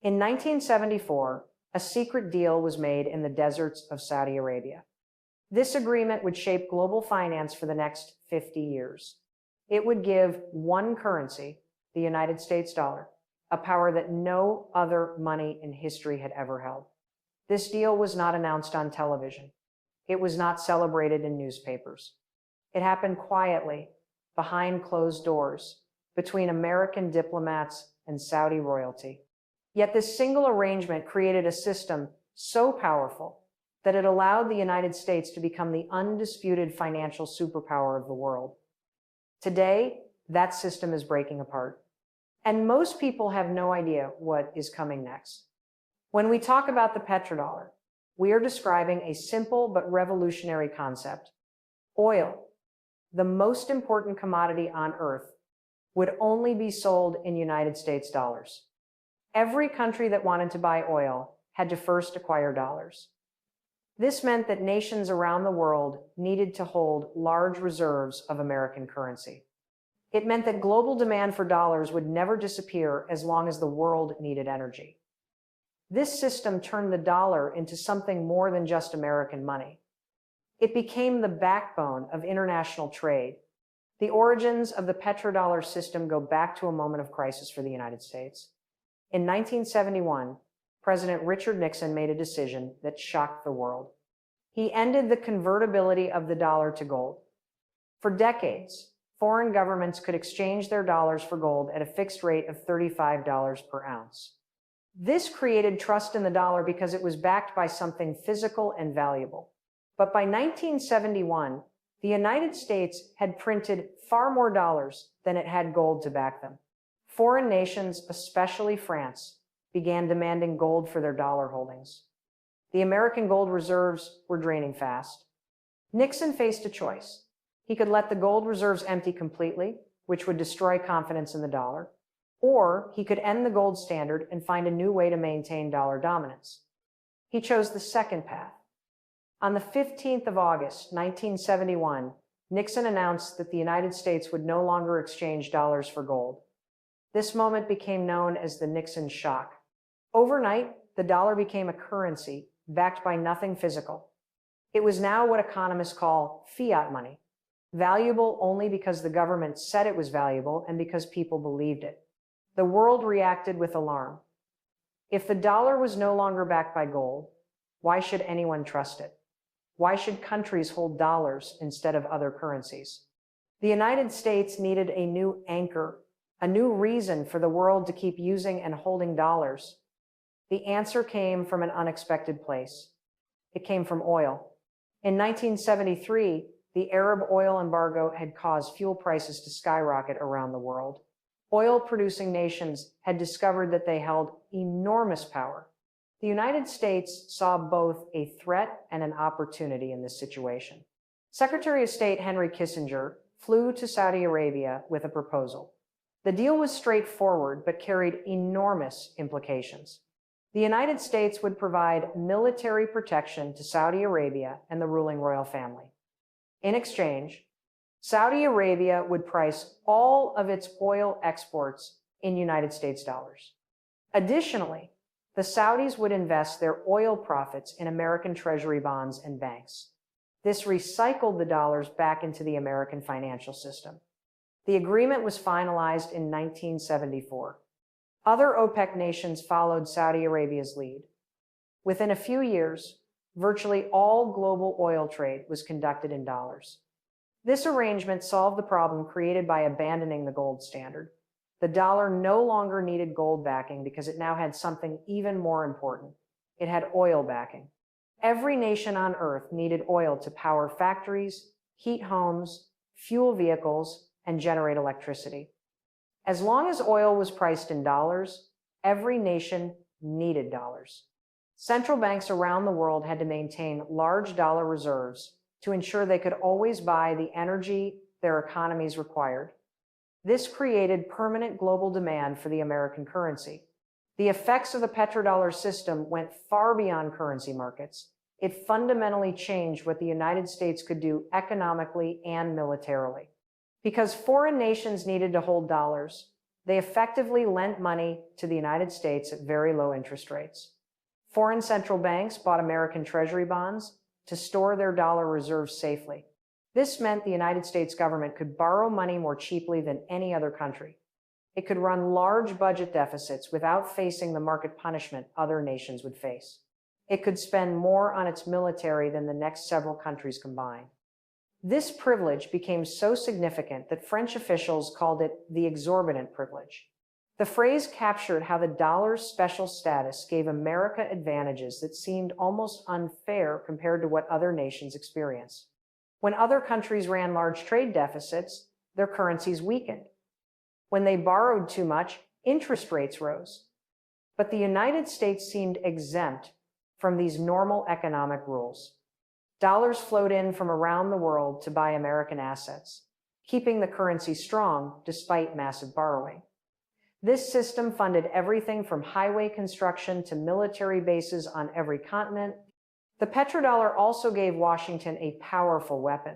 In 1974, a secret deal was made in the deserts of Saudi Arabia. This agreement would shape global finance for the next 50 years. It would give one currency, the United States dollar, a power that no other money in history had ever held. This deal was not announced on television. It was not celebrated in newspapers. It happened quietly, behind closed doors, between American diplomats and Saudi royalty. Yet this single arrangement created a system so powerful that it allowed the United States to become the undisputed financial superpower of the world. Today, that system is breaking apart. And most people have no idea what is coming next. When we talk about the petrodollar, we are describing a simple but revolutionary concept. Oil, the most important commodity on earth, would only be sold in United States dollars. Every country that wanted to buy oil had to first acquire dollars. This meant that nations around the world needed to hold large reserves of American currency. It meant that global demand for dollars would never disappear as long as the world needed energy. This system turned the dollar into something more than just American money. It became the backbone of international trade. The origins of the petrodollar system go back to a moment of crisis for the United States. In 1971, President Richard Nixon made a decision that shocked the world. He ended the convertibility of the dollar to gold. For decades, foreign governments could exchange their dollars for gold at a fixed rate of $35 per ounce. This created trust in the dollar because it was backed by something physical and valuable. But by 1971, the United States had printed far more dollars than it had gold to back them. Foreign nations, especially France, began demanding gold for their dollar holdings. The American gold reserves were draining fast. Nixon faced a choice. He could let the gold reserves empty completely, which would destroy confidence in the dollar, or he could end the gold standard and find a new way to maintain dollar dominance. He chose the second path. On the 15th of August, 1971, Nixon announced that the United States would no longer exchange dollars for gold. This moment became known as the Nixon shock. Overnight, the dollar became a currency backed by nothing physical. It was now what economists call fiat money, valuable only because the government said it was valuable and because people believed it. The world reacted with alarm. If the dollar was no longer backed by gold, why should anyone trust it? Why should countries hold dollars instead of other currencies? The United States needed a new anchor, a new reason for the world to keep using and holding dollars. The answer came from an unexpected place. It came from oil. In 1973, the Arab oil embargo had caused fuel prices to skyrocket around the world. Oil-producing nations had discovered that they held enormous power. The United States saw both a threat and an opportunity in this situation. Secretary of State Henry Kissinger flew to Saudi Arabia with a proposal. The deal was straightforward but carried enormous implications. The United States would provide military protection to Saudi Arabia and the ruling royal family. In exchange, Saudi Arabia would price all of its oil exports in United States dollars. Additionally, the Saudis would invest their oil profits in American Treasury bonds and banks. This recycled the dollars back into the American financial system. The agreement was finalized in 1974. Other OPEC nations followed Saudi Arabia's lead. Within a few years, virtually all global oil trade was conducted in dollars. This arrangement solved the problem created by abandoning the gold standard. The dollar no longer needed gold backing because it now had something even more important. It had oil backing. Every nation on earth needed oil to power factories, heat homes, fuel vehicles, and generate electricity. As long as oil was priced in dollars, every nation needed dollars. Central banks around the world had to maintain large dollar reserves to ensure they could always buy the energy their economies required. This created permanent global demand for the American currency. The effects of the petrodollar system went far beyond currency markets. It fundamentally changed what the United States could do economically and militarily. Because foreign nations needed to hold dollars, They effectively lent money to the United States at very low interest rates. Foreign central banks bought American treasury bonds to store their dollar reserves safely. This meant the United States government could borrow money more cheaply than any other country. It could run large budget deficits without facing the market punishment other nations would face. It could spend more on its military than the next several countries combined. This privilege became so significant that French officials called it the exorbitant privilege. The phrase captured how the dollar's special status gave America advantages that seemed almost unfair compared to what other nations experienced. When other countries ran large trade deficits, their currencies weakened. When they borrowed too much, interest rates rose. But the United States seemed exempt from these normal economic rules. Dollars flowed in from around the world to buy American assets, keeping the currency strong despite massive borrowing. This system funded everything from highway construction to military bases on every continent. The petrodollar also gave Washington a powerful weapon.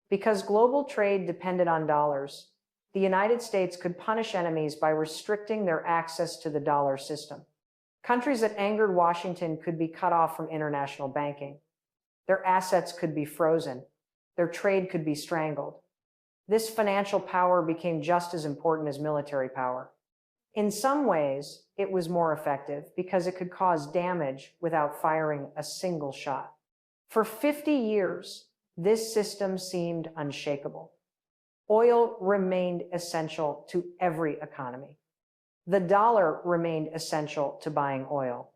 Because global trade depended on dollars, the United States could punish enemies by restricting their access to the dollar system. Countries that angered Washington could be cut off from international banking. Their assets could be frozen. Their trade could be strangled. This financial power became just as important as military power. In some ways, it was more effective because it could cause damage without firing a single shot. For 50 years, this system seemed unshakable. Oil remained essential to every economy. The dollar remained essential to buying oil.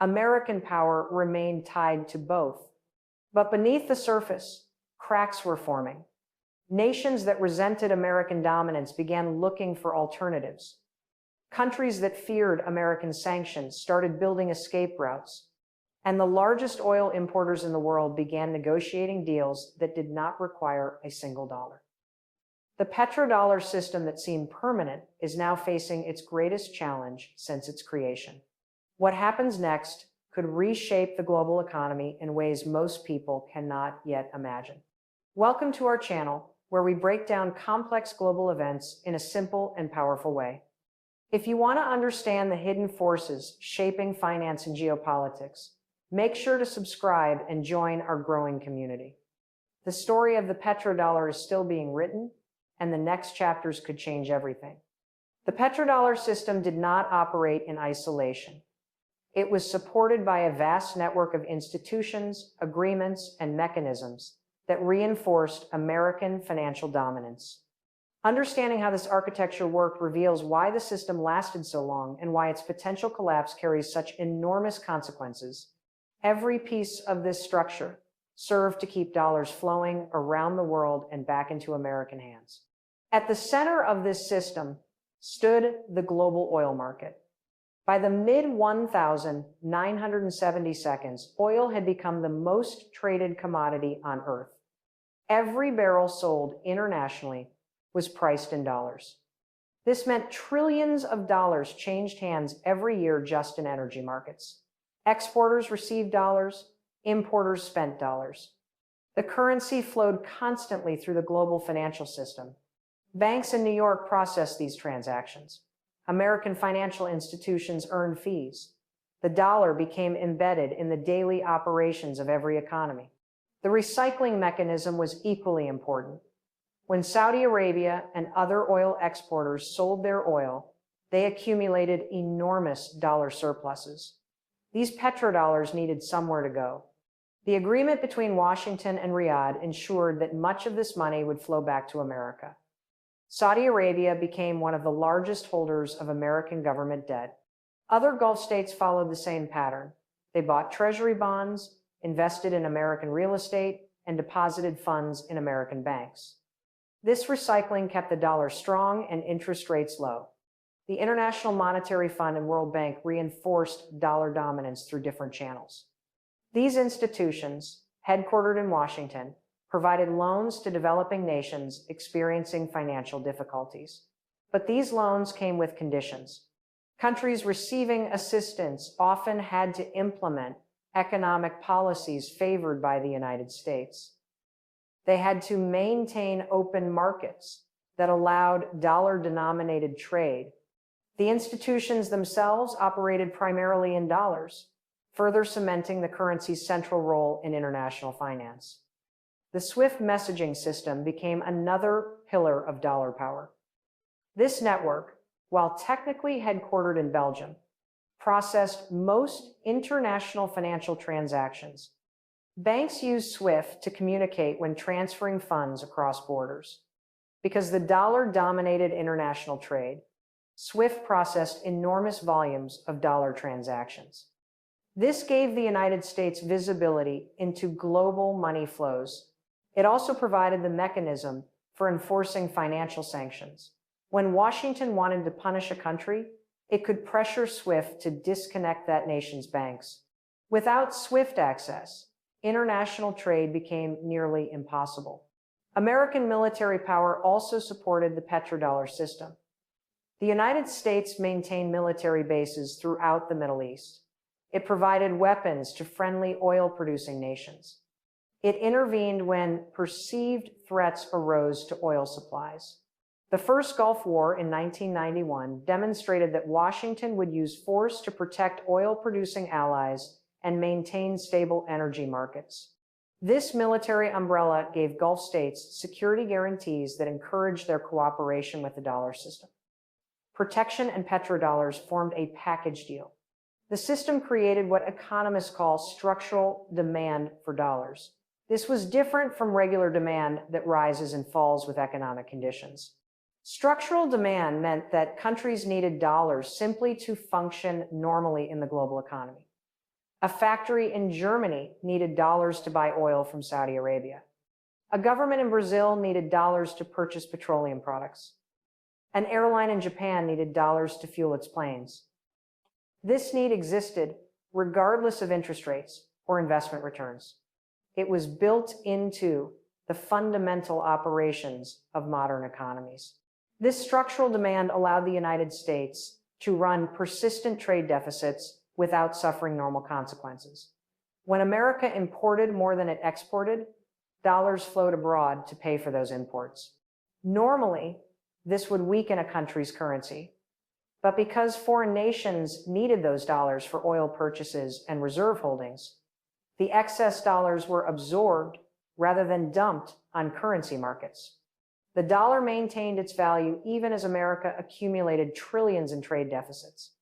American power remained tied to both. But beneath the surface, cracks were forming. Nations that resented American dominance began looking for alternatives. Countries that feared American sanctions started building escape routes. And the largest oil importers in the world began negotiating deals that did not require a single dollar. The petrodollar system that seemed permanent is now facing its greatest challenge since its creation. What happens next could reshape the global economy in ways most people cannot yet imagine. Welcome to our channel, where we break down complex global events in a simple and powerful way. If you want to understand the hidden forces shaping finance and geopolitics, make sure to subscribe and join our growing community. The story of the petrodollar is still being written, and the next chapters could change everything. The petrodollar system did not operate in isolation. It was supported by a vast network of institutions, agreements, and mechanisms that reinforced American financial dominance. Understanding how this architecture worked reveals why the system lasted so long and why its potential collapse carries such enormous consequences. Every piece of this structure served to keep dollars flowing around the world and back into American hands. At the center of this system stood the global oil market. By the mid-1970s, oil had become the most traded commodity on Earth. Every barrel sold internationally was priced in dollars. This meant trillions of dollars changed hands every year just in energy markets. Exporters received dollars, importers spent dollars. The currency flowed constantly through the global financial system. Banks in New York processed these transactions. American financial institutions earned fees. The dollar became embedded in the daily operations of every economy. The recycling mechanism was equally important. When Saudi Arabia and other oil exporters sold their oil, they accumulated enormous dollar surpluses. These petrodollars needed somewhere to go. The agreement between Washington and Riyadh ensured that much of this money would flow back to America. Saudi Arabia became one of the largest holders of American government debt. Other Gulf states followed the same pattern. They bought treasury bonds, invested in American real estate, and deposited funds in American banks. This recycling kept the dollar strong and interest rates low. The International Monetary Fund and World Bank reinforced dollar dominance through different channels. These institutions, headquartered in Washington, provided loans to developing nations experiencing financial difficulties. But these loans came with conditions. Countries receiving assistance often had to implement economic policies favored by the United States. They had to maintain open markets. that allowed dollar-denominated trade. The institutions themselves operated primarily in dollars, further cementing the currency's central role in international finance. The SWIFT messaging system became another pillar of dollar power. This network, while technically headquartered in Belgium, processed most international financial transactions. Banks use SWIFT to communicate when transferring funds across borders. Because the dollar dominated international trade, SWIFT processed enormous volumes of dollar transactions. This gave the United States visibility into global money flows. It also provided the mechanism for enforcing financial sanctions. When Washington wanted to punish a country, it could pressure SWIFT to disconnect that nation's banks. Without SWIFT access, international trade became nearly impossible. American military power also supported the petrodollar system. The United States maintained military bases throughout the Middle East. It provided weapons to friendly oil-producing nations. It intervened when perceived threats arose to oil supplies. The first Gulf War in 1991 demonstrated that Washington would use force to protect oil-producing allies and maintain stable energy markets. This military umbrella gave Gulf states security guarantees that encouraged their cooperation with the dollar system. Protection and petrodollars formed a package deal. The system created what economists call structural demand for dollars. This was different from regular demand that rises and falls with economic conditions. Structural demand meant that countries needed dollars simply to function normally in the global economy. A factory in Germany needed dollars to buy oil from Saudi Arabia. A government in Brazil needed dollars to purchase petroleum products. An airline in Japan needed dollars to fuel its planes. This need existed regardless of interest rates or investment returns. It was built into the fundamental operations of modern economies. This structural demand allowed the United States to run persistent trade deficits without suffering normal consequences. When America imported more than it exported, dollars flowed abroad to pay for those imports. Normally, this would weaken a country's currency. But because foreign nations needed those dollars for oil purchases and reserve holdings, the excess dollars were absorbed rather than dumped on currency markets. The dollar maintained its value even as America accumulated trillions in trade deficits.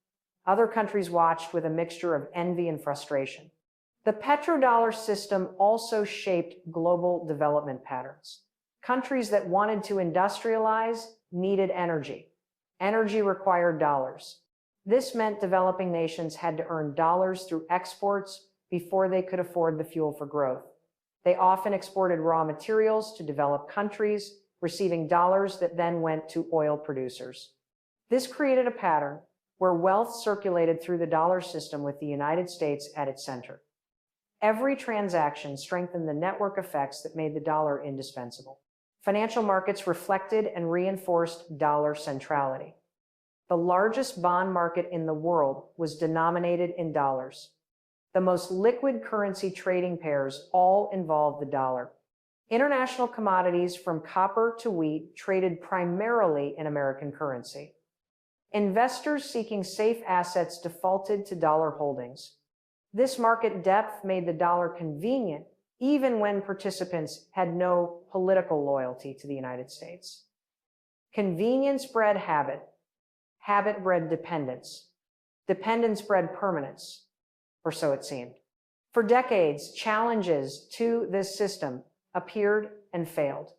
Other countries watched with a mixture of envy and frustration. The petrodollar system also shaped global development patterns. Countries that wanted to industrialize needed energy. Energy required dollars. This meant developing nations had to earn dollars through exports before they could afford the fuel for growth. They often exported raw materials to developed countries, receiving dollars that then went to oil producers. This created a pattern where wealth circulated through the dollar system with the United States at its center. Every transaction strengthened the network effects that made the dollar indispensable. Financial markets reflected and reinforced dollar centrality. The largest bond market in the world was denominated in dollars. The most liquid currency trading pairs all involved the dollar. International commodities from copper to wheat traded primarily in American currency. Investors seeking safe assets defaulted to dollar holdings. This market depth made the dollar convenient even when participants had no political loyalty to the United States. Convenience bred habit, habit bred dependence, dependence bred permanence, or so it seemed. For decades, challenges to this system appeared and failed.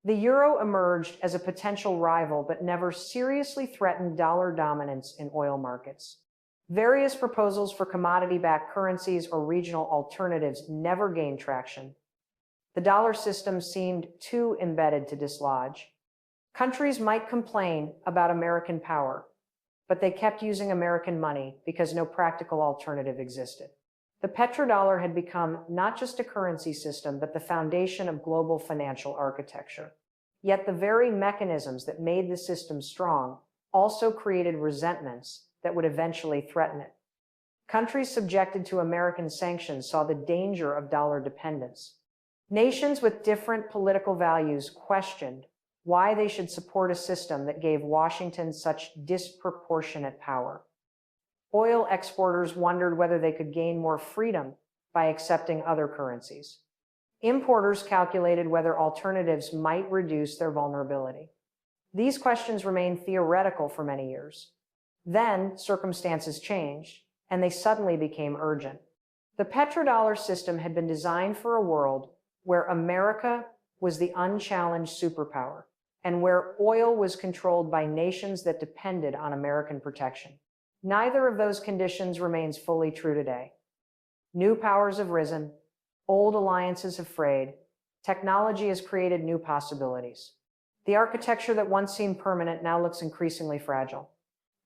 The euro emerged as a potential rival, but never seriously threatened dollar dominance in oil markets. Various proposals for commodity-backed currencies or regional alternatives never gained traction. The dollar system seemed too embedded to dislodge. Countries might complain about American power, but they kept using American money because no practical alternative existed. The petrodollar had become not just a currency system, but the foundation of global financial architecture. Yet the very mechanisms that made the system strong also created resentments that would eventually threaten it. Countries subjected to American sanctions saw the danger of dollar dependence. Nations with different political values questioned why they should support a system that gave Washington such disproportionate power. Oil exporters wondered whether they could gain more freedom by accepting other currencies. Importers calculated whether alternatives might reduce their vulnerability. These questions remained theoretical for many years. Then circumstances changed, and they suddenly became urgent. The petrodollar system had been designed for a world where America was the unchallenged superpower, and where oil was controlled by nations that depended on American protection. Neither of those conditions remains fully true today. New powers have risen, old alliances have frayed, technology has created new possibilities. The architecture that once seemed permanent now looks increasingly fragile.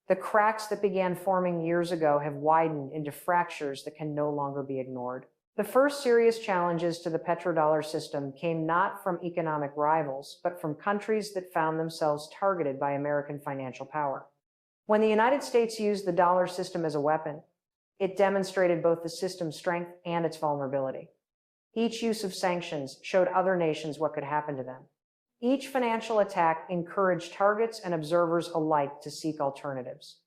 The cracks that began forming years ago have widened into fractures that can no longer be ignored. The first serious challenges to the petrodollar system came not from economic rivals, but from countries that found themselves targeted by American financial power. When the United States used the dollar system as a weapon, it demonstrated both the system's strength and its vulnerability. Each use of sanctions showed other nations what could happen to them. Each financial attack encouraged targets and observers alike to seek alternatives.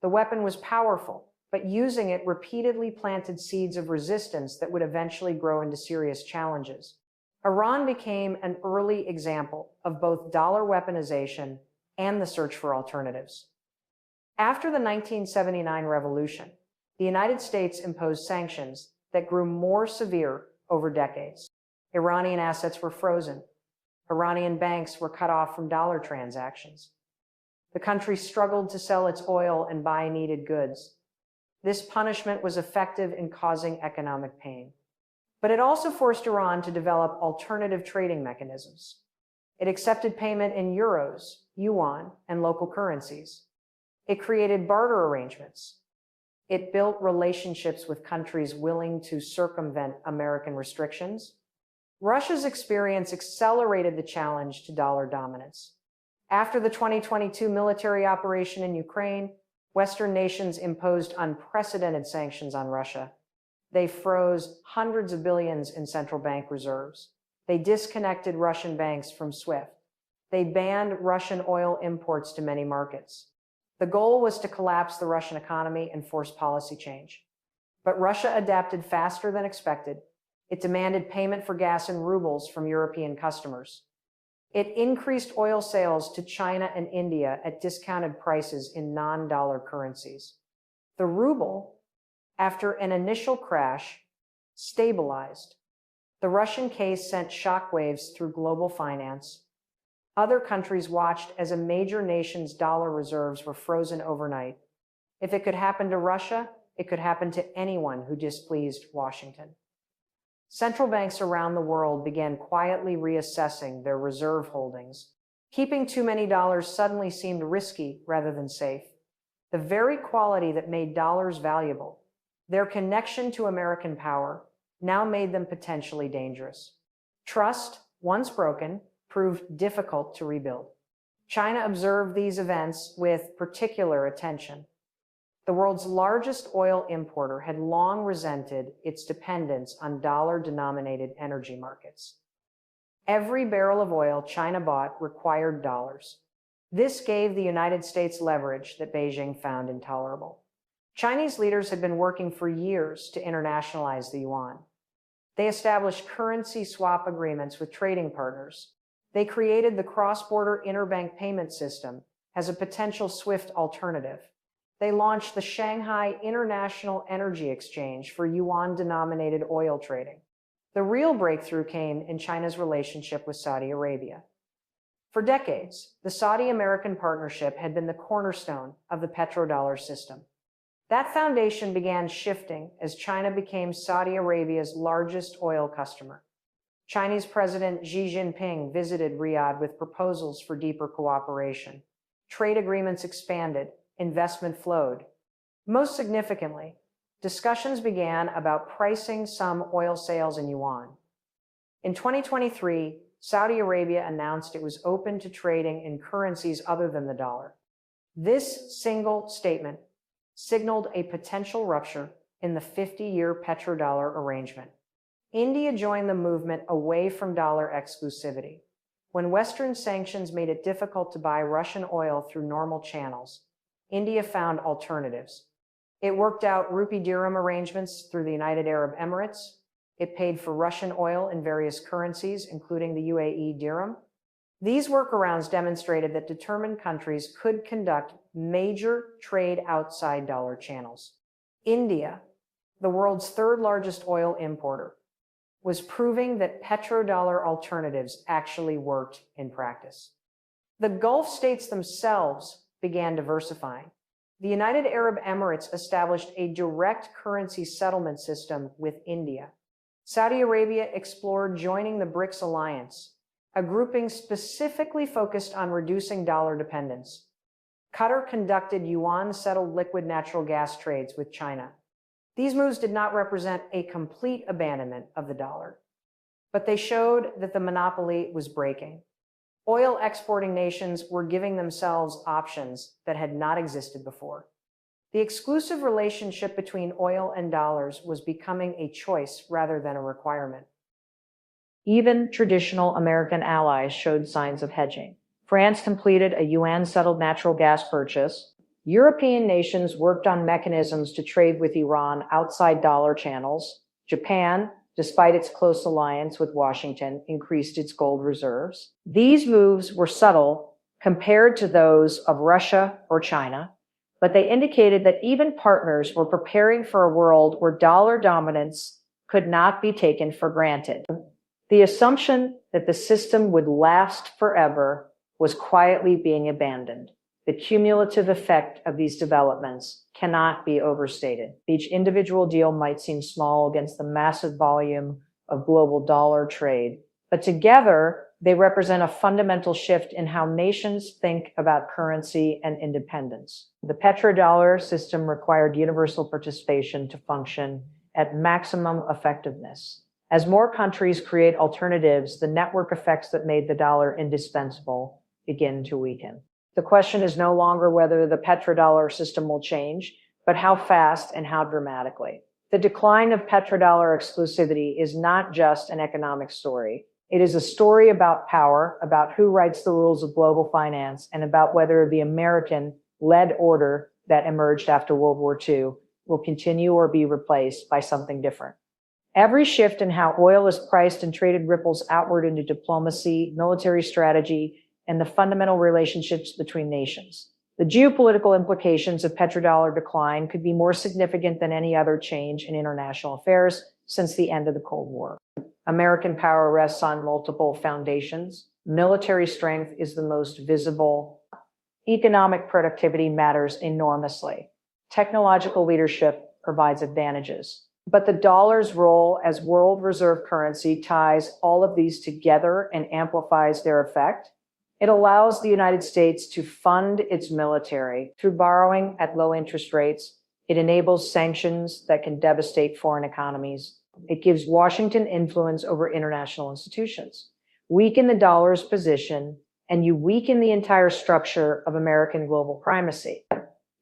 The weapon was powerful, but using it repeatedly planted seeds of resistance that would eventually grow into serious challenges. Iran became an early example of both dollar weaponization and the search for alternatives. After the 1979 revolution, the United States imposed sanctions that grew more severe over decades. Iranian assets were frozen. Iranian banks were cut off from dollar transactions. The country struggled to sell its oil and buy needed goods. This punishment was effective in causing economic pain. But it also forced Iran to develop alternative trading mechanisms. It accepted payment in euros, yuan, and local currencies. It created barter arrangements. It built relationships with countries willing to circumvent American restrictions. Russia's experience accelerated the challenge to dollar dominance. After the 2022 military operation in Ukraine, Western nations imposed unprecedented sanctions on Russia. They froze hundreds of billions in central bank reserves. They disconnected Russian banks from SWIFT. They banned Russian oil imports to many markets. The goal was to collapse the Russian economy and force policy change. But Russia adapted faster than expected. It demanded payment for gas in rubles from European customers. It increased oil sales to China and India at discounted prices in non-dollar currencies. The ruble, after an initial crash, stabilized. The Russian case sent shockwaves through global finance. Other countries watched as a major nation's dollar reserves were frozen overnight. If it could happen to Russia, it could happen to anyone who displeased Washington. Central banks around the world began quietly reassessing their reserve holdings. Keeping too many dollars suddenly seemed risky rather than safe. The very quality that made dollars valuable, their connection to American power, now made them potentially dangerous. Trust, once broken, proved difficult to rebuild. China observed these events with particular attention. The world's largest oil importer had long resented its dependence on dollar-denominated energy markets. Every barrel of oil China bought required dollars. This gave the United States leverage that Beijing found intolerable. Chinese leaders had been working for years to internationalize the yuan. They established currency swap agreements with trading partners. They created the cross-border interbank payment system as a potential SWIFT alternative. They launched the Shanghai International Energy Exchange for yuan-denominated oil trading. The real breakthrough came in China's relationship with Saudi Arabia. For decades, the Saudi-American partnership had been the cornerstone of the petrodollar system. That foundation began shifting as China became Saudi Arabia's largest oil customer. Chinese President Xi Jinping visited Riyadh with proposals for deeper cooperation. Trade agreements expanded. Investment flowed. Most significantly, discussions began about pricing some oil sales in yuan. In 2023, Saudi Arabia announced it was open to trading in currencies other than the dollar. This single statement signaled a potential rupture in the 50-year petrodollar arrangement. India joined the movement away from dollar exclusivity. When Western sanctions made it difficult to buy Russian oil through normal channels, India found alternatives. It worked out rupee dirham arrangements through the United Arab Emirates. It paid for Russian oil in various currencies, including the UAE dirham. These workarounds demonstrated that determined countries could conduct major trade outside dollar channels. India, the world's third largest oil importer, was proving that petrodollar alternatives actually worked in practice. The Gulf states themselves began diversifying. The United Arab Emirates established a direct currency settlement system with India. Saudi Arabia explored joining the BRICS alliance, a grouping specifically focused on reducing dollar dependence. Qatar conducted Yuan-settled liquid natural gas trades with China. These moves did not represent a complete abandonment of the dollar, but they showed that the monopoly was breaking. Oil exporting nations were giving themselves options that had not existed before. The exclusive relationship between oil and dollars was becoming a choice rather than a requirement. Even traditional American allies showed signs of hedging. France completed a Yuan-settled natural gas purchase. European nations worked on mechanisms to trade with Iran outside dollar channels. Japan, despite its close alliance with Washington, increased its gold reserves. These moves were subtle compared to those of Russia or China, but they indicated that even partners were preparing for a world where dollar dominance could not be taken for granted. The assumption that the system would last forever was quietly being abandoned. The cumulative effect of these developments cannot be overstated. Each individual deal might seem small against the massive volume of global dollar trade, but together they represent a fundamental shift in how nations think about currency and independence. The petrodollar system required universal participation to function at maximum effectiveness. As more countries create alternatives, the network effects that made the dollar indispensable begin to weaken. The question is no longer whether the petrodollar system will change, but how fast and how dramatically. The decline of petrodollar exclusivity is not just an economic story. It is a story about power, about who writes the rules of global finance, and about whether the American-led order that emerged after World War II will continue or be replaced by something different. Every shift in how oil is priced and traded ripples outward into diplomacy, military strategy, and the fundamental relationships between nations. The geopolitical implications of petrodollar decline could be more significant than any other change in international affairs since the end of the Cold War. American power rests on multiple foundations. Military strength is the most visible. Economic productivity matters enormously. Technological leadership provides advantages. But the dollar's role as world reserve currency ties all of these together and amplifies their effect. It allows the United States to fund its military through borrowing at low interest rates. It enables sanctions that can devastate foreign economies. It gives Washington influence over international institutions. Weaken the dollar's position, and you weaken the entire structure of American global primacy.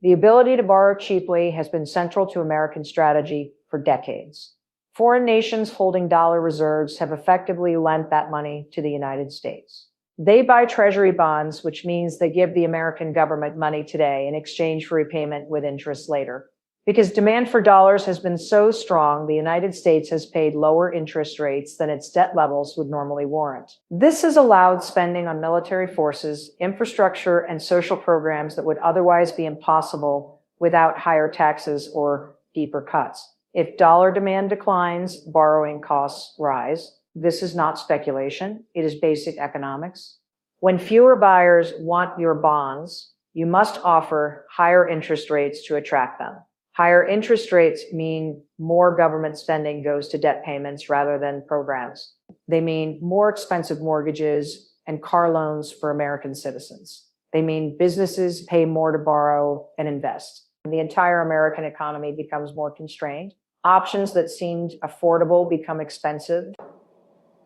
The ability to borrow cheaply has been central to American strategy for decades. Foreign nations holding dollar reserves have effectively lent that money to the United States. They buy treasury bonds, which means they give the American government money today in exchange for repayment with interest later. Because demand for dollars has been so strong, the United States has paid lower interest rates than its debt levels would normally warrant. This has allowed spending on military forces, infrastructure, and social programs that would otherwise be impossible without higher taxes or deeper cuts. If dollar demand declines, borrowing costs rise. This is not speculation. It is basic economics. When fewer buyers want your bonds, you must offer higher interest rates to attract them. Higher interest rates mean more government spending goes to debt payments rather than programs. They mean more expensive mortgages and car loans for American citizens. They mean businesses pay more to borrow and invest. The entire American economy becomes more constrained. Options that seemed affordable become expensive.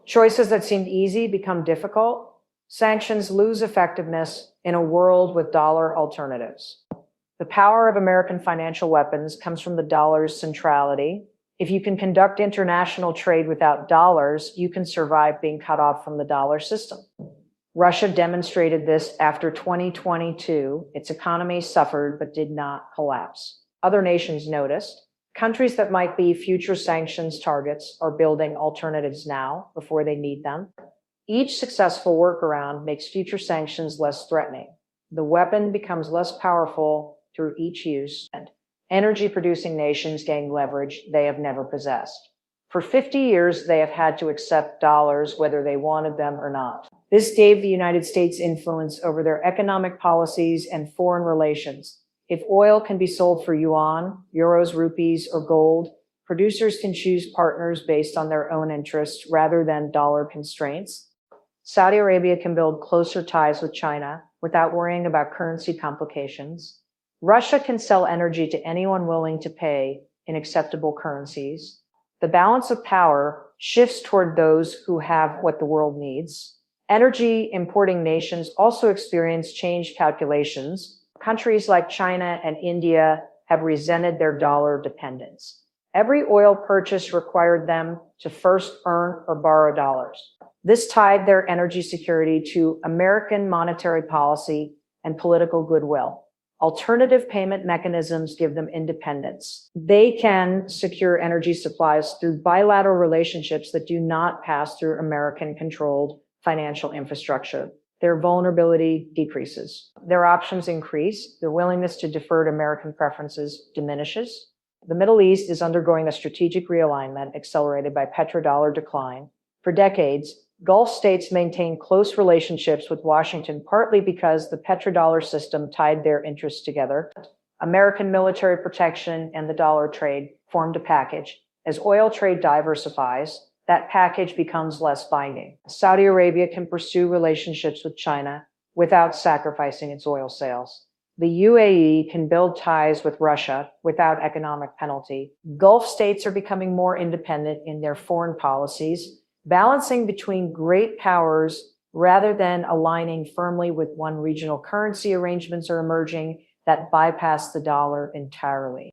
Choices that seemed easy become difficult. Sanctions lose effectiveness in a world with dollar alternatives. The power of American financial weapons comes from the dollar's centrality. If you can conduct international trade without dollars, you can survive being cut off from the dollar system. Russia demonstrated this after 2022. Its economy suffered but did not collapse. Other nations noticed. Countries that might be future sanctions targets are building alternatives now before they need them. Each successful workaround makes future sanctions less threatening. The weapon becomes less powerful through each use, and energy-producing nations gain leverage they have never possessed. For 50 years, they have had to accept dollars whether they wanted them or not. This gave the United States influence over their economic policies and foreign relations. If oil can be sold for yuan, euros, rupees, or gold, producers can choose partners based on their own interests rather than dollar constraints. Saudi Arabia can build closer ties with China without worrying about currency complications. Russia can sell energy to anyone willing to pay in acceptable currencies. The balance of power shifts toward those who have what the world needs. Energy importing nations also experience change calculations. Countries like China and India have resented their dollar dependence. Every oil purchase required them to first earn or borrow dollars. This tied their energy security to American monetary policy and political goodwill. Alternative payment mechanisms give them independence. They can secure energy supplies through bilateral relationships that do not pass through American-controlled financial infrastructure. Their vulnerability decreases. Their options increase. Their willingness to defer to American preferences diminishes. The Middle East is undergoing a strategic realignment accelerated by petrodollar decline. For decades, Gulf states maintained close relationships with Washington, partly because the petrodollar system tied their interests together. American military protection and the dollar trade formed a package. As oil trade diversifies, that package becomes less binding. Saudi Arabia can pursue relationships with China without sacrificing its oil sales. The UAE can build ties with Russia without economic penalty. Gulf states are becoming more independent in their foreign policies, balancing between great powers rather than aligning firmly with one regional currency. Arrangements are emerging that bypass the dollar entirely.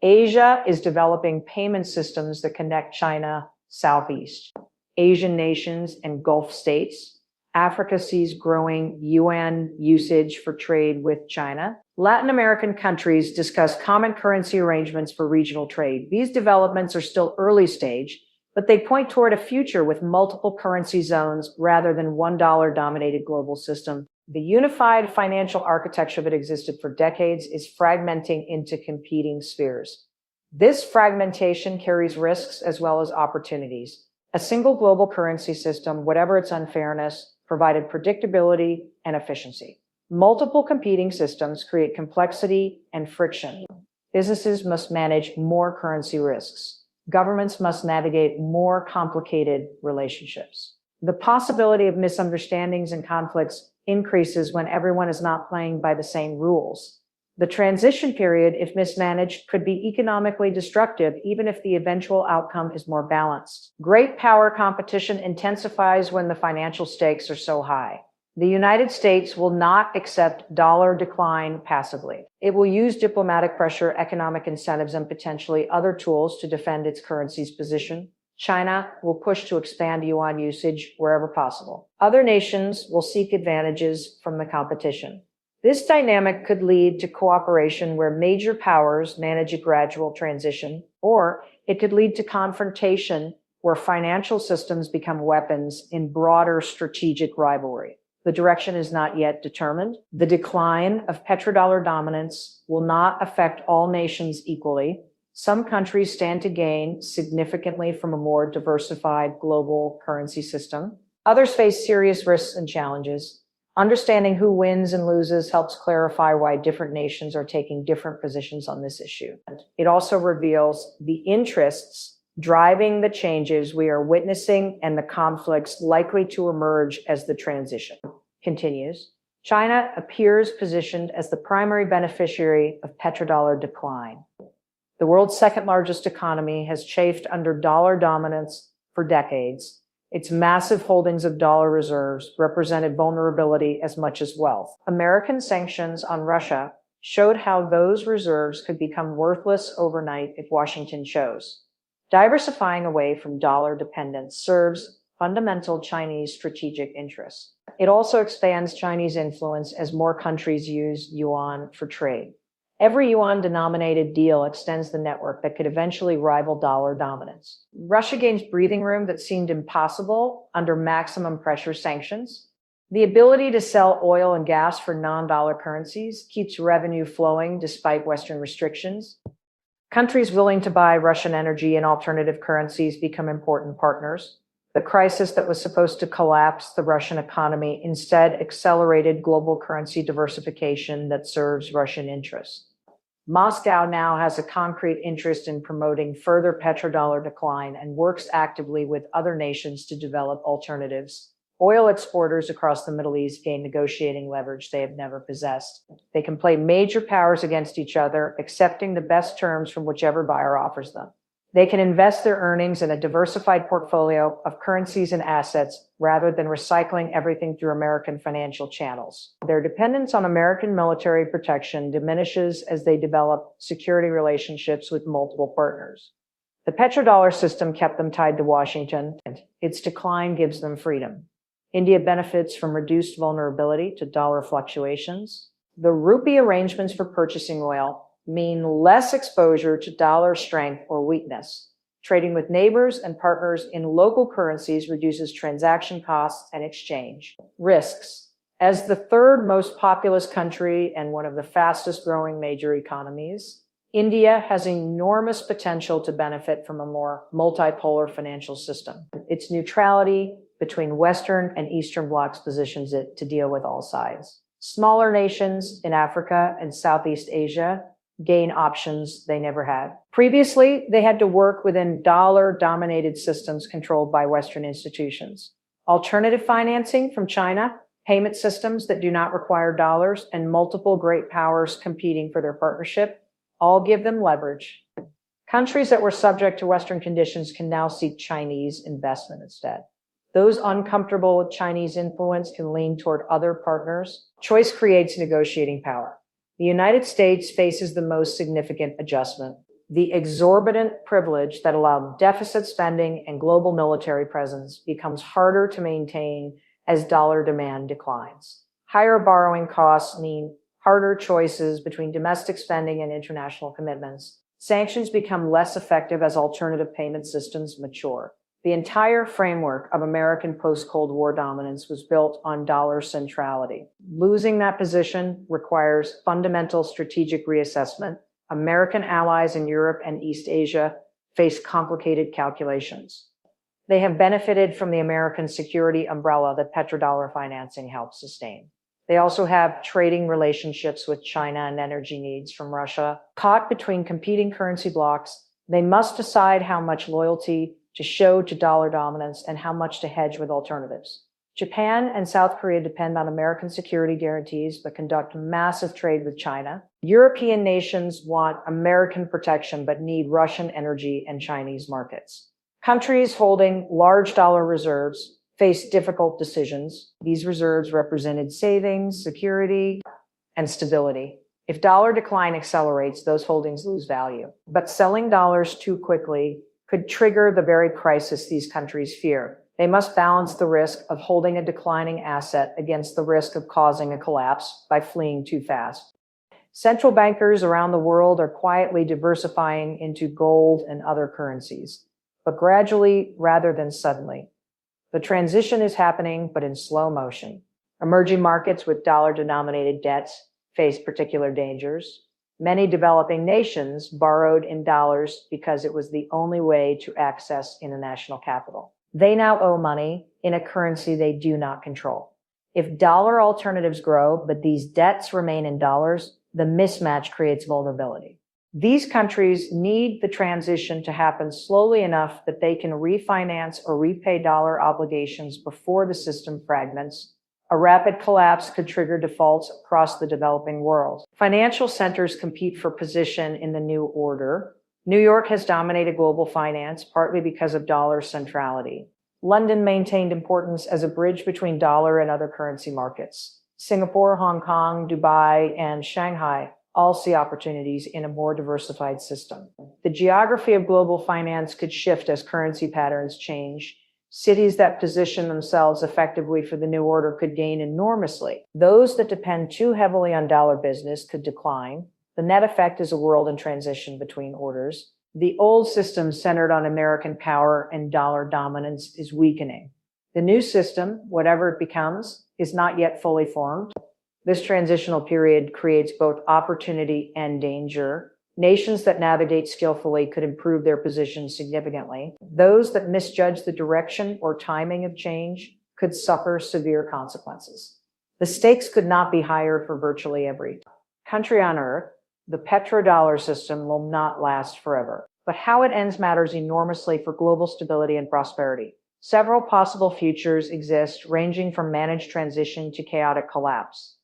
Asia is developing payment systems that connect China Southeast, Asian nations, and Gulf states. Africa sees growing Yuan usage for trade with China. Latin American countries discuss common currency arrangements for regional trade. These developments are still early stage, but they point toward a future with multiple currency zones rather than one dollar-dominated global system. The unified financial architecture that existed for decades is fragmenting into competing spheres. This fragmentation carries risks as well as opportunities. A single global currency system, whatever its unfairness, provided predictability and efficiency. Multiple competing systems create complexity and friction. Businesses must manage more currency risks. Governments must navigate more complicated relationships. The possibility of misunderstandings and conflicts increases when everyone is not playing by the same rules. The transition period, if mismanaged, could be economically destructive, even if the eventual outcome is more balanced. Great power competition intensifies when the financial stakes are so high. The United States will not accept dollar decline passively. It will use diplomatic pressure, economic incentives, and potentially other tools to defend its currency's position. China will push to expand yuan usage wherever possible. Other nations will seek advantages from the competition. This dynamic could lead to cooperation where major powers manage a gradual transition, or it could lead to confrontation where financial systems become weapons in broader strategic rivalry. The direction is not yet determined. The decline of petrodollar dominance will not affect all nations equally. Some countries stand to gain significantly from a more diversified global currency system. Others face serious risks and challenges. Understanding who wins and loses helps clarify why different nations are taking different positions on this issue. It also reveals the interests driving the changes we are witnessing and the conflicts likely to emerge as the transition continues. China appears positioned as the primary beneficiary of petrodollar decline. The world's second largest economy has chafed under dollar dominance for decades. Its massive holdings of dollar reserves represented vulnerability as much as wealth. American sanctions on Russia showed how those reserves could become worthless overnight if Washington chose. Diversifying away from dollar dependence serves fundamental Chinese strategic interests. it also expands Chinese influence as more countries use yuan for trade. Every yuan-denominated deal extends the network that could eventually rival dollar dominance. Russia gains breathing room that seemed impossible under maximum pressure sanctions. The ability to sell oil and gas for non-dollar currencies keeps revenue flowing despite Western restrictions. Countries willing to buy Russian energy in alternative currencies become important partners. The crisis that was supposed to collapse the Russian economy instead accelerated global currency diversification that serves Russian interests. Moscow now has a concrete interest in promoting further petrodollar decline and works actively with other nations to develop alternatives. Oil exporters across the Middle East gain negotiating leverage they have never possessed. They can play major powers against each other, accepting the best terms from whichever buyer offers them. They can invest their earnings in a diversified portfolio of currencies and assets rather than recycling everything through American financial channels. Their dependence on American military protection diminishes as they develop security relationships with multiple partners. The petrodollar system kept them tied to Washington, and its decline gives them freedom. India benefits from reduced vulnerability to dollar fluctuations. The rupee arrangements for purchasing oil mean less exposure to dollar strength or weakness. Trading with neighbors and partners in local currencies reduces transaction costs and exchange. Risks. As the third most populous country and one of the fastest growing major economies, India has enormous potential to benefit from a more multipolar financial system. Its neutrality between Western and Eastern blocs positions it to deal with all sides. Smaller nations in Africa and Southeast Asia gain options they never had. Previously, they had to work within dollar-dominated systems controlled by Western institutions. Alternative financing from China, payment systems that do not require dollars, and multiple great powers competing for their partnership all give them leverage. Countries that were subject to Western conditions can now seek Chinese investment instead. Those uncomfortable with Chinese influence can lean toward other partners. Choice creates negotiating power. The United States faces the most significant adjustment. The exorbitant privilege that allowed deficit spending and global military presence becomes harder to maintain as dollar demand declines. Higher borrowing costs mean harder choices between domestic spending and international commitments. Sanctions become less effective as alternative payment systems mature. The entire framework of American post-Cold War dominance was built on dollar centrality. Losing that position requires fundamental strategic reassessment. American allies in Europe and East Asia face complicated calculations. They have benefited from the American security umbrella that petrodollar financing helps sustain. They also have trading relationships with China and energy needs from Russia. Caught between competing currency blocks, they must decide how much loyalty to show to dollar dominance and how much to hedge with alternatives. Japan and South Korea depend on American security guarantees but conduct massive trade with China. European nations want American protection but need Russian energy and Chinese markets. Countries holding large dollar reserves face difficult decisions. These reserves represented savings, security, and stability. If dollar decline accelerates, those holdings lose value. But selling dollars too quickly could trigger the very crisis these countries fear. They must balance the risk of holding a declining asset against the risk of causing a collapse by fleeing too fast. Central bankers around the world are quietly diversifying into gold and other currencies, but gradually rather than suddenly. The transition is happening, but in slow motion. Emerging markets with dollar-denominated debts face particular dangers. Many developing nations borrowed in dollars because it was the only way to access international capital. They now owe money in a currency they do not control. If dollar alternatives grow, but these debts remain in dollars, the mismatch creates vulnerability. These countries need the transition to happen slowly enough that they can refinance or repay dollar obligations before the system fragments. A rapid collapse could trigger defaults across the developing world. Financial centers compete for position in the new order. New York has dominated global finance, partly because of dollar centrality. London maintained importance as a bridge between dollar and other currency markets. Singapore, Hong Kong, Dubai, and Shanghai all see opportunities in a more diversified system. The geography of global finance could shift as currency patterns change. Cities that position themselves effectively for the new order could gain enormously. Those that depend too heavily on dollar business could decline. The net effect is a world in transition between orders. The old system centered on American power and dollar dominance is weakening. The new system, whatever it becomes, is not yet fully formed. This transitional period creates both opportunity and danger. Nations that navigate skillfully could improve their position significantly. Those that misjudge the direction or timing of change could suffer severe consequences. The stakes could not be higher for virtually every country on Earth. The petrodollar system will not last forever, but how it ends matters enormously for global stability and prosperity. Several possible futures exist, ranging from managed transition to chaotic collapse.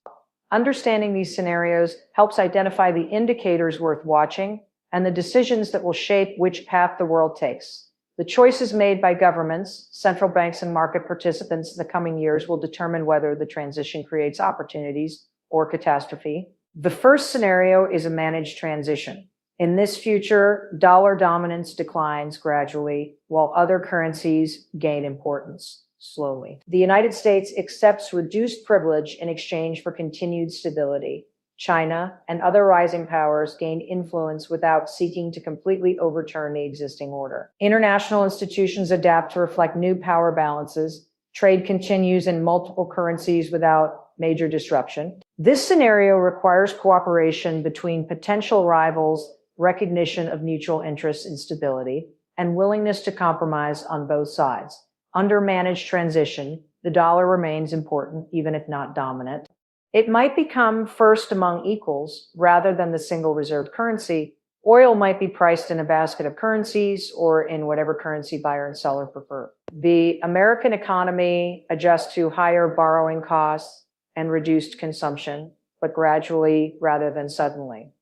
Understanding these scenarios helps identify the indicators worth watching and the decisions that will shape which path the world takes. The choices made by governments, central banks, and market participants in the coming years will determine whether the transition creates opportunities or catastrophe. The first scenario is a managed transition. In this future, dollar dominance declines gradually, while other currencies gain importance slowly. The United States accepts reduced privilege in exchange for continued stability. China and other rising powers gain influence without seeking to completely overturn the existing order. International institutions adapt to reflect new power balances. Trade continues in multiple currencies without major disruption. This scenario requires cooperation between potential rivals, recognition of mutual interests in stability, and willingness to compromise on both sides. Under managed transition, the dollar remains important, even if not dominant. It might become first among equals rather than the single reserve currency. Oil might be priced in a basket of currencies or in whatever currency buyer and seller prefer. The American economy adjusts to higher borrowing costs and reduced consumption, but gradually rather than suddenly.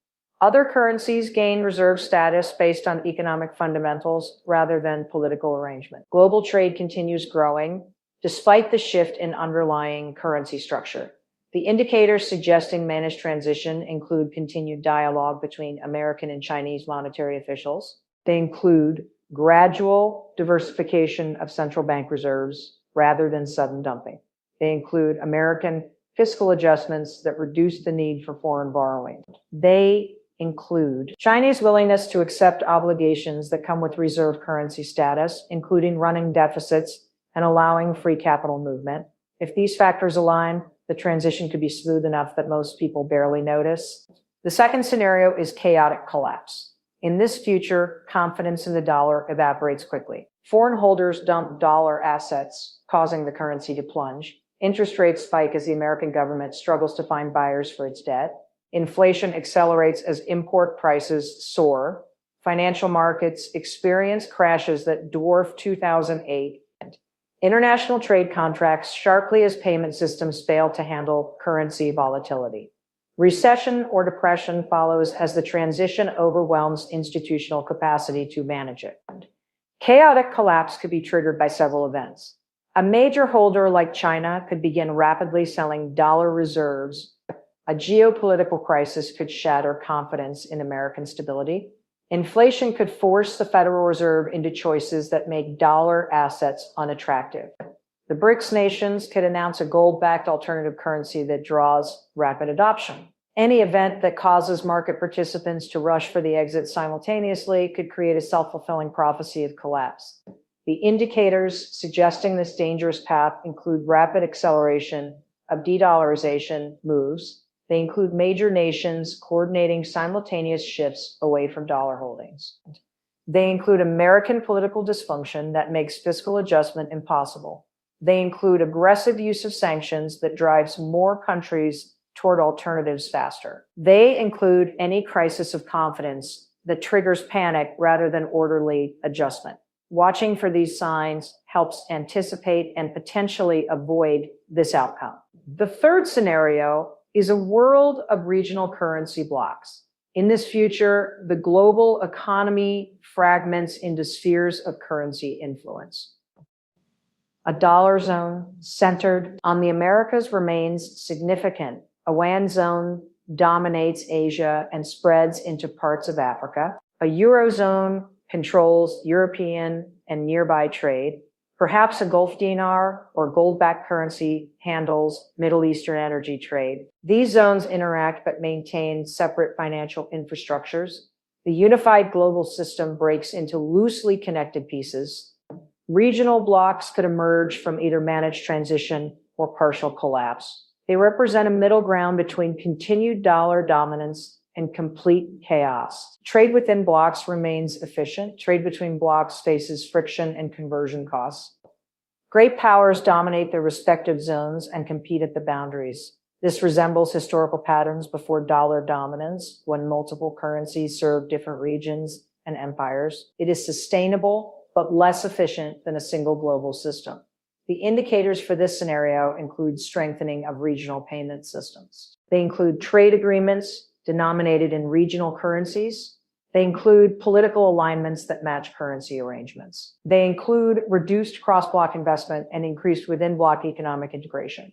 Other currencies gain reserve status based on economic fundamentals rather than political arrangement. Global trade continues growing despite the shift in underlying currency structure. The indicators suggesting managed transition include continued dialogue between American and Chinese monetary officials. They include gradual diversification of central bank reserves rather than sudden dumping. They include American fiscal adjustments that reduce the need for foreign borrowing. They include China's willingness to accept obligations that come with reserve currency status, including running deficits and allowing free capital movement. If these factors align, the transition could be smooth enough that most people barely notice. The second scenario is chaotic collapse. In this future, confidence in the dollar evaporates quickly. Foreign holders dump dollar assets, causing the currency to plunge. Interest rates spike as the American government struggles to find buyers for its debt. Inflation accelerates as import prices soar. Financial markets experience crashes that dwarf 2008. International trade contracts sharply as payment systems fail to handle currency volatility. Recession or depression follows as the transition overwhelms institutional capacity to manage it. Chaotic collapse could be triggered by several events. A major holder like China could begin rapidly selling dollar reserves. A geopolitical crisis could shatter confidence in American stability. Inflation could force the Federal Reserve into choices that make dollar assets unattractive. The BRICS nations could announce a gold-backed alternative currency that draws rapid adoption. Any event that causes market participants to rush for the exit simultaneously could create a self-fulfilling prophecy of collapse. The indicators suggesting this dangerous path include rapid acceleration of de-dollarization moves. They include major nations coordinating simultaneous shifts away from dollar holdings. They include American political dysfunction that makes fiscal adjustment impossible. They include aggressive use of sanctions that drives more countries toward alternatives faster. They include any crisis of confidence that triggers panic rather than orderly adjustment. Watching for these signs helps anticipate and potentially avoid this outcome. The third scenario is a world of regional currency blocks. In this future, the global economy fragments into spheres of currency influence. A dollar zone centered on the Americas remains significant. A Yuan zone dominates Asia and spreads into parts of Africa. A eurozone controls European and nearby trade. Perhaps a Gulf dinar or gold-backed currency handles Middle Eastern energy trade. These zones interact but maintain separate financial infrastructures. The unified global system breaks into loosely connected pieces. Regional blocks could emerge from either managed transition or partial collapse. They represent a middle ground between continued dollar dominance and complete chaos. Trade within blocks remains efficient. Trade between blocks faces friction and conversion costs. Great powers dominate their respective zones and compete at the boundaries. This resembles historical patterns before dollar dominance, when multiple currencies served different regions and empires. It is sustainable, but less efficient than a single global system. The indicators for this scenario include strengthening of regional payment systems. They include trade agreements denominated in regional currencies. They include political alignments that match currency arrangements. They include reduced cross-block investment and increased within-block economic integration.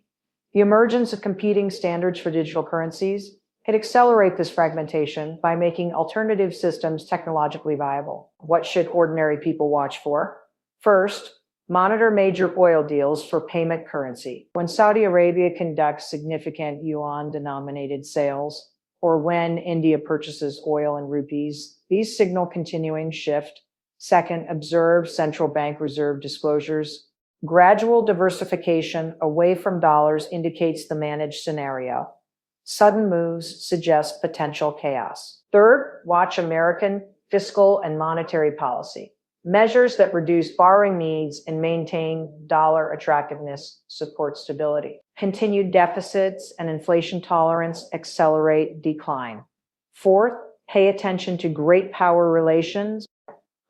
The emergence of competing standards for digital currencies could accelerate this fragmentation by making alternative systems technologically viable. What should ordinary people watch for? First, monitor major oil deals for payment currency. When Saudi Arabia conducts significant Yuan-denominated sales, or when India purchases oil in rupees, these signal continuing shift. Second, observe central bank reserve disclosures. Gradual diversification away from dollars indicates the managed scenario. Sudden moves suggest potential chaos. Third, watch American fiscal and monetary policy. Measures that reduce borrowing needs and maintain dollar attractiveness support stability. Continued deficits and inflation tolerance accelerate decline. Fourth, pay attention to great power relations.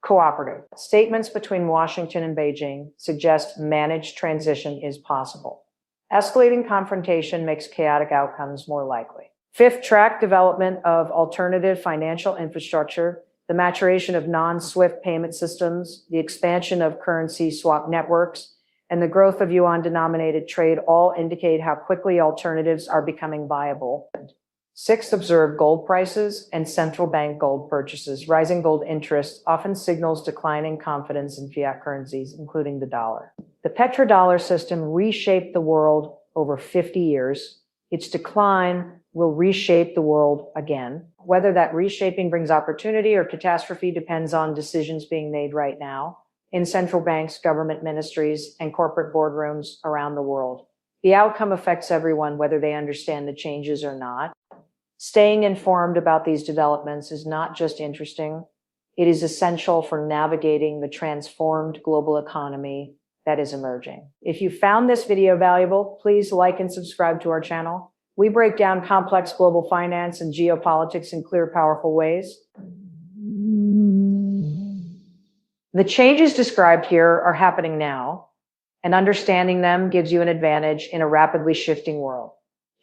Cooperative. Statements between Washington and Beijing suggest managed transition is possible. Escalating confrontation makes chaotic outcomes more likely. Fifth, track development of alternative financial infrastructure, the maturation of non-SWIFT payment systems, the expansion of currency swap networks, and the growth of yuan-denominated trade all indicate how quickly alternatives are becoming viable. Sixth, observe gold prices and central bank gold purchases. Rising gold interest often signals declining confidence in fiat currencies, including the dollar. The petrodollar system reshaped the world over 50 years. Its decline will reshape the world again. Whether that reshaping brings opportunity or catastrophe depends on decisions being made right now in central banks, government ministries, and corporate boardrooms around the world. The outcome affects everyone, whether they understand the changes or not. Staying informed about these developments is not just interesting, it is essential for navigating the transformed global economy that is emerging. If you found this video valuable, please like and subscribe to our channel. We break down complex global finance and geopolitics in clear, powerful ways. The changes described here are happening now, and understanding them gives you an advantage in a rapidly shifting world.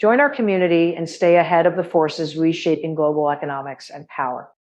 Join our community and stay ahead of the forces reshaping global economics and power.